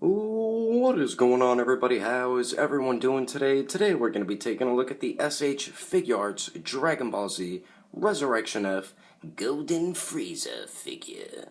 What is going on, everybody? How is everyone doing today? Today we're going to be taking a look at the S.H.Figuarts Dragon Ball Z Resurrection F Golden Frieza figure.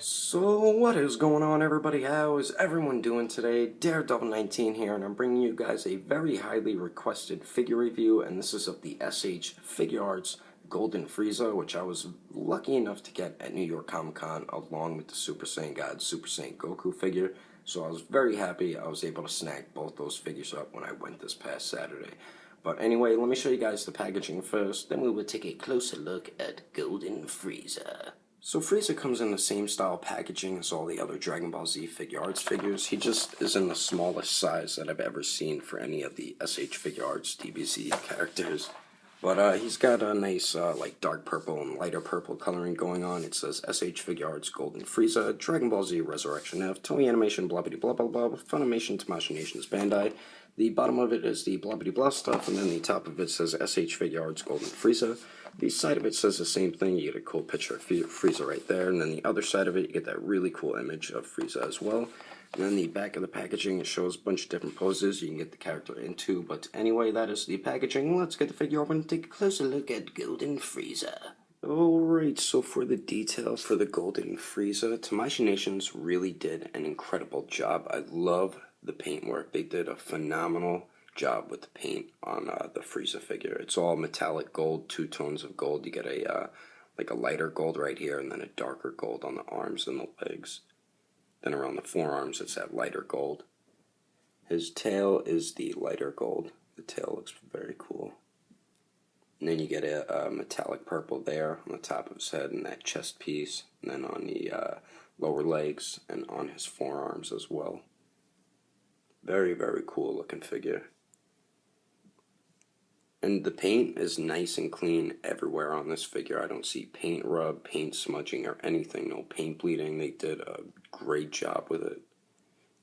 So what is going on, everybody? How is everyone doing today? Daredevil19 here, and I'm bringing you guys a very highly requested figure review, and this is of the S.H.Figuarts Golden Frieza, which I was lucky enough to get at New York Comic Con along with the Super Saiyan God, Super Saiyan Goku figure. So I was very happy I was able to snag both those figures up when I went this past Saturday. But anyway, let me show you guys the packaging first, then we will take a closer look at Golden Frieza. So Frieza comes in the same style packaging as all the other Dragon Ball Z Figuarts figures. He just is in the smallest size that I've ever seen for any of the S.H.Figuarts DBZ characters. But he's got a nice like dark purple and lighter purple coloring going on. It says S.H.Figuarts Golden Frieza, Dragon Ball Z Resurrection F, Toei Animation, blah blah blah blah blah, Funimation, Tamashii Nations, Bandai. The bottom of it is the blah blah blah stuff, and then the top of it says S.H.Figuarts Golden Frieza. The side of it says the same thing. You get a cool picture of Frieza right there, and then the other side of it, you get that really cool image of Frieza as well. And then the back of the packaging, it shows a bunch of different poses you can get the character into. But anyway, that is the packaging. Let's get the figure open and take a closer look at Golden Frieza. Alright, so for the detail for the Golden Frieza, Tamashii Nations really did an incredible job. I love the paint work. They did a phenomenal job with the paint on the Frieza figure. It's all metallic gold, two tones of gold. You get a like a lighter gold right here, and then a darker gold on the arms and the legs. Then around the forearms, it's that lighter gold. His tail is the lighter gold. The tail looks very cool. And then you get a metallic purple there on the top of his head and that chest piece, and then on the lower legs and on his forearms as well. Very, very cool looking figure. And the paint is nice and clean everywhere on this figure. I don't see paint rub, paint smudging, or anything. No paint bleeding. They did a great job with it.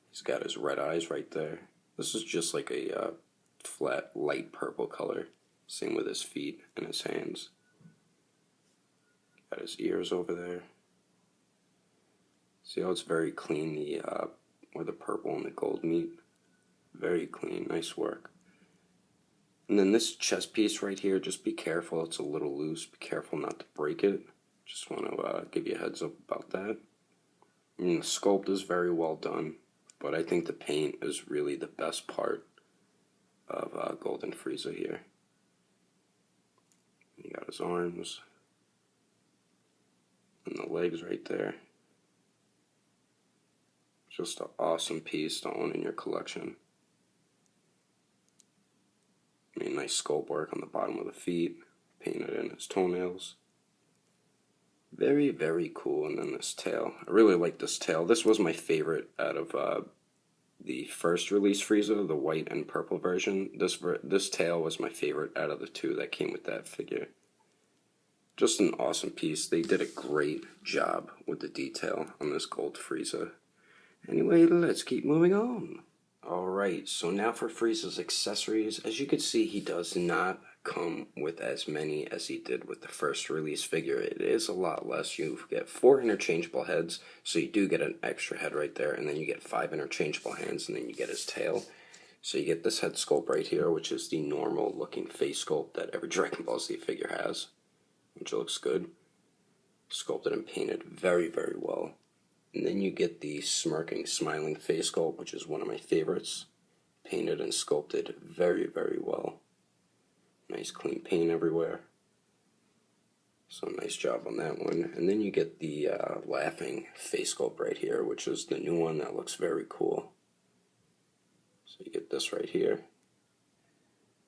He's got his red eyes right there. This is just like a flat, light purple color. Same with his feet and his hands. Got his ears over there. See how it's very clean, where the purple and the gold meet? Very clean, nice work. And then this chest piece right here, just be careful, it's a little loose. Be careful not to break it. Just want to give you a heads up about that. And the sculpt is very well done, but I think the paint is really the best part of Golden Frieza here. You got his arms and the legs right there. Just an awesome piece to own in your collection. I mean, nice sculpt work on the bottom of the feet, painted in his toenails. Very, very cool. And then this tail. I really like this tail. This was my favorite out of the first release Frieza, the white and purple version. This tail was my favorite out of the two that came with that figure. Just an awesome piece. They did a great job with the detail on this gold Frieza. Anyway, let's keep moving on. Alright, so now for Frieza's accessories. As you can see, he does not come with as many as he did with the first release figure. It is a lot less. You get 4 interchangeable heads, so you do get an extra head right there, and then you get 5 interchangeable hands, and then you get his tail. So you get this head sculpt right here, which is the normal looking face sculpt that every Dragon Ball Z figure has, which looks good. Sculpted and painted very, very well. And then you get the smirking, smiling face sculpt, which is one of my favorites. Painted and sculpted very, very well. Nice clean paint everywhere. So nice job on that one. And then you get the laughing face sculpt right here, which is the new one that looks very cool. So you get this right here.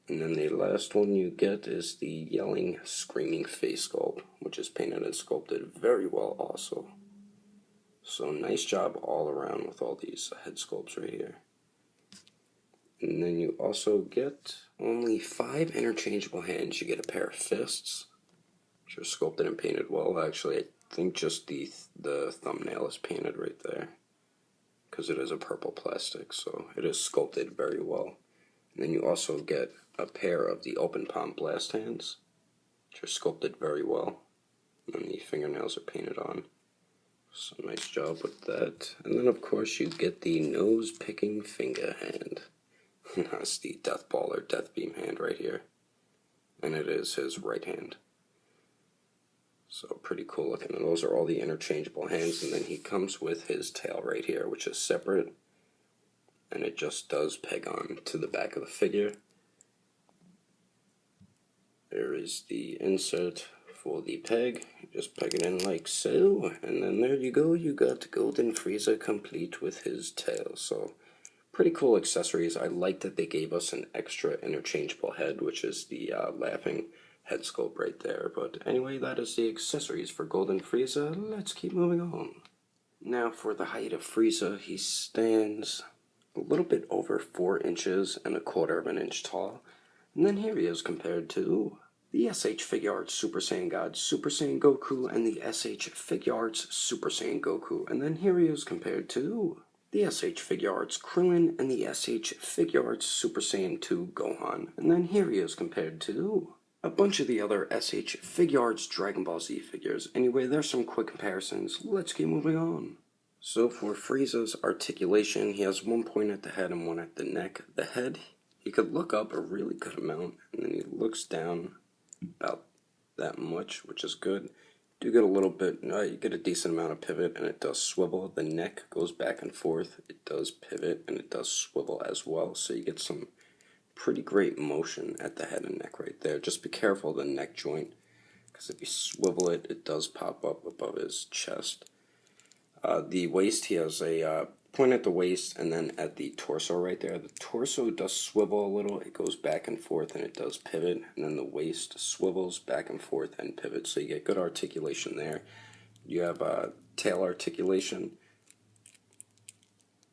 And then the last one you get is the yelling, screaming face sculpt, which is painted and sculpted very well also. So nice job all around with all these head sculpts right here. And then you also get only 5 interchangeable hands. You get a pair of fists, which are sculpted and painted well. Actually, I think just the thumbnail is painted right there, because it is a purple plastic, so it is sculpted very well. And then you also get a pair of the open palm blast hands, which are sculpted very well. And then the fingernails are painted on. So nice job with that. And then of course you get the nose picking finger hand. That's the death ball or death beam hand right here. And it is his right hand. So pretty cool looking. And those are all the interchangeable hands. And then he comes with his tail right here, which is separate. And it just does peg on to the back of the figure. There is the insert for the peg. You just peg it in like so, and then there you go, you got Golden Frieza complete with his tail. So pretty cool accessories. I like that they gave us an extra interchangeable head, which is the laughing head sculpt right there. But anyway, that is the accessories for Golden Frieza. Let's keep moving on. Now for the height of Frieza, he stands a little bit over 4 inches and 1/4 inch tall. And then here he is compared to the S.H.Figuarts Super Saiyan God Super Saiyan Goku and the S.H.Figuarts Super Saiyan Goku. And then here he is compared to the S.H.Figuarts Krillin and the S.H.Figuarts Super Saiyan 2 Gohan. And then here he is compared to a bunch of the other S.H.Figuarts Dragon Ball Z figures. Anyway, there's some quick comparisons. Let's keep moving on. So for Frieza's articulation, he has one point at the head and one at the neck. The head, he could look up a really good amount, and then he looks down about that much, which is good. You get a little bit, you get a decent amount of pivot, and it does swivel. The neck goes back and forth. It does pivot, and it does swivel as well. So you get some pretty great motion at the head and neck right there. Just be careful of the neck joint, because if you swivel it, it does pop up above his chest. The waist, he has a point at the waist and then at the torso right there. The torso does swivel a little. It goes back and forth and it does pivot. And then the waist swivels back and forth and pivots. So you get good articulation there. You have tail articulation.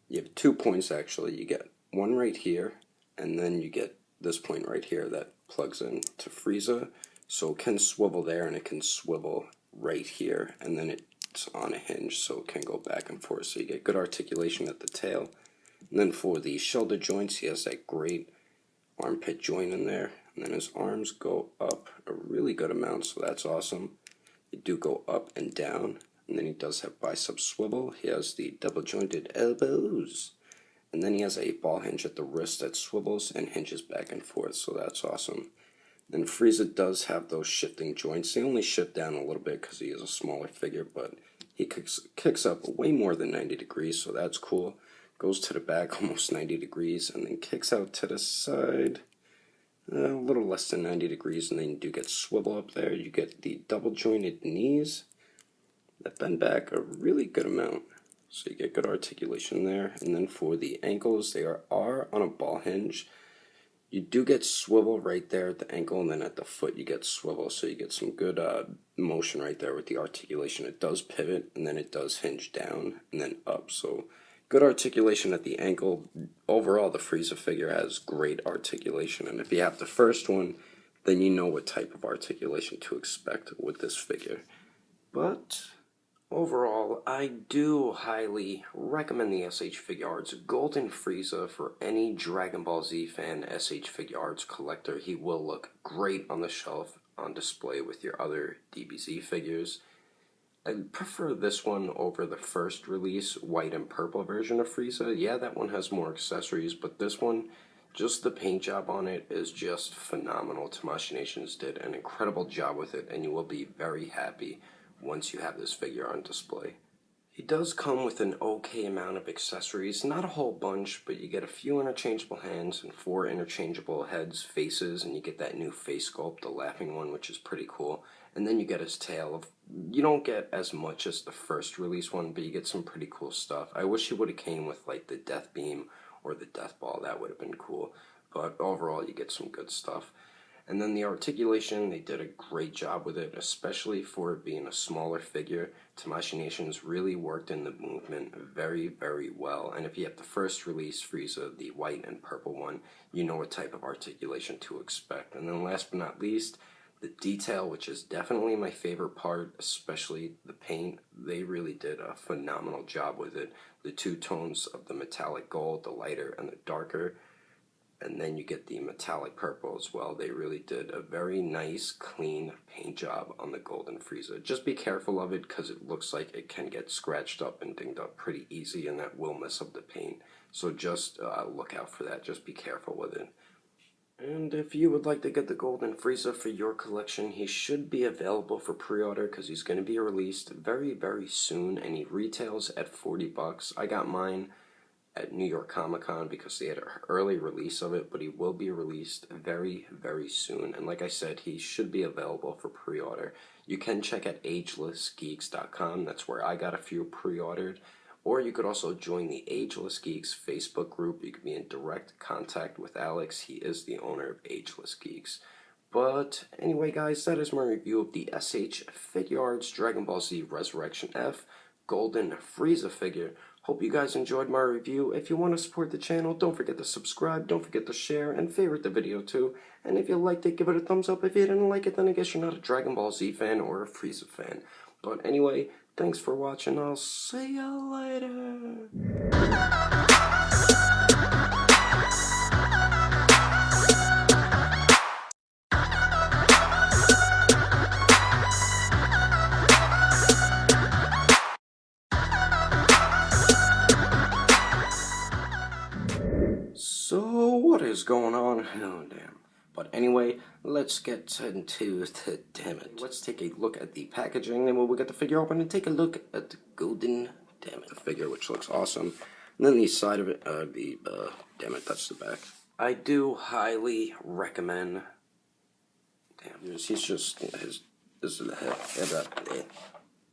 You have 2 points actually. You get one right here and then you get this point right here that plugs in to Frieza. So it can swivel there and it can swivel right here. And then it's on a hinge, so it can go back and forth. So you get good articulation at the tail. And then for the shoulder joints, he has that great armpit joint in there. And then his arms go up a really good amount, so that's awesome. They do go up and down. And then he does have bicep swivel. He has the double jointed elbows. And then he has a ball hinge at the wrist that swivels and hinges back and forth, so that's awesome. Then Frieza does have those shifting joints. They only shift down a little bit because he is a smaller figure, but he kicks up way more than 90 degrees, so that's cool. Goes to the back almost 90 degrees, and then kicks out to the side a little less than 90 degrees, and then you do get swivel up there. You get the double jointed knees that bend back a really good amount, so you get good articulation there. And then for the ankles, they are on a ball hinge. You do get swivel right there at the ankle, and then at the foot you get swivel, so you get some good motion right there with the articulation. It does pivot, and then it does hinge down and then up, so good articulation at the ankle. Overall, the Frieza figure has great articulation, and if you have the first one, then you know what type of articulation to expect with this figure. But overall, I do highly recommend the S.H.Figuarts Golden Frieza for any Dragon Ball Z fan, S.H.Figuarts collector. He will look great on the shelf on display with your other DBZ figures. I prefer this one over the first release, white and purple version of Frieza. Yeah, that one has more accessories, but this one, just the paint job on it is just phenomenal. Tamashii Nations did an incredible job with it, and you will be very happy once you have this figure on display. He does come with an okay amount of accessories, not a whole bunch, but you get a few interchangeable hands and 4 interchangeable heads, faces, and you get that new face sculpt, the laughing one, which is pretty cool. And then you get his tail. You don't get as much as the first release one, but you get some pretty cool stuff. I wish he would have came with like the death beam or the death ball. That would have been cool. But overall, you get some good stuff. And then the articulation, they did a great job with it, especially for it being a smaller figure. Tamashii Nations really worked in the movement very, very well. And if you have the first release Frieza, the white and purple one, you know what type of articulation to expect. And then last but not least, The detail, which is definitely my favorite part, especially the paint, they really did a phenomenal job with it. The two tones of the metallic gold, the lighter and the darker, and then you get the metallic purple as well. They really did a very nice, clean paint job on the Golden Frieza. Just be careful of it because it looks like it can get scratched up and dinged up pretty easy, and that will mess up the paint. So just look out for that. Just be careful with it. And if you would like to get the Golden Frieza for your collection, he should be available for pre-order because he's going to be released very, very soon, and he retails at $40. I got mine at New York Comic Con because they had an early release of it, but he will be released very, very soon. And like I said, he should be available for pre-order. You can check at agelessgeeks.com. That's where I got a few pre-ordered. Or you could also join the Ageless Geeks Facebook group. You can be in direct contact with Alex. He is the owner of Ageless Geeks. But anyway, guys, that is my review of the S.H.Figuarts Dragon Ball Z Resurrection F Golden Frieza figure. Hope you guys enjoyed my review. If you want to support the channel, don't forget to subscribe, don't forget to share, and favorite the video too. And if you liked it, give it a thumbs up. If you didn't like it, then I guess you're not a Dragon Ball Z fan or a Frieza fan. But anyway, thanks for watching. I'll see you later. So, what is going on? Oh, damn. But anyway, let's get into the, damn it. Let's take a look at the packaging, then we'll get the figure open and take a look at the golden, damn it, the figure, which looks awesome. And then the side of it, damn it, that's the back. I do highly recommend, damn, he's just, this is the head,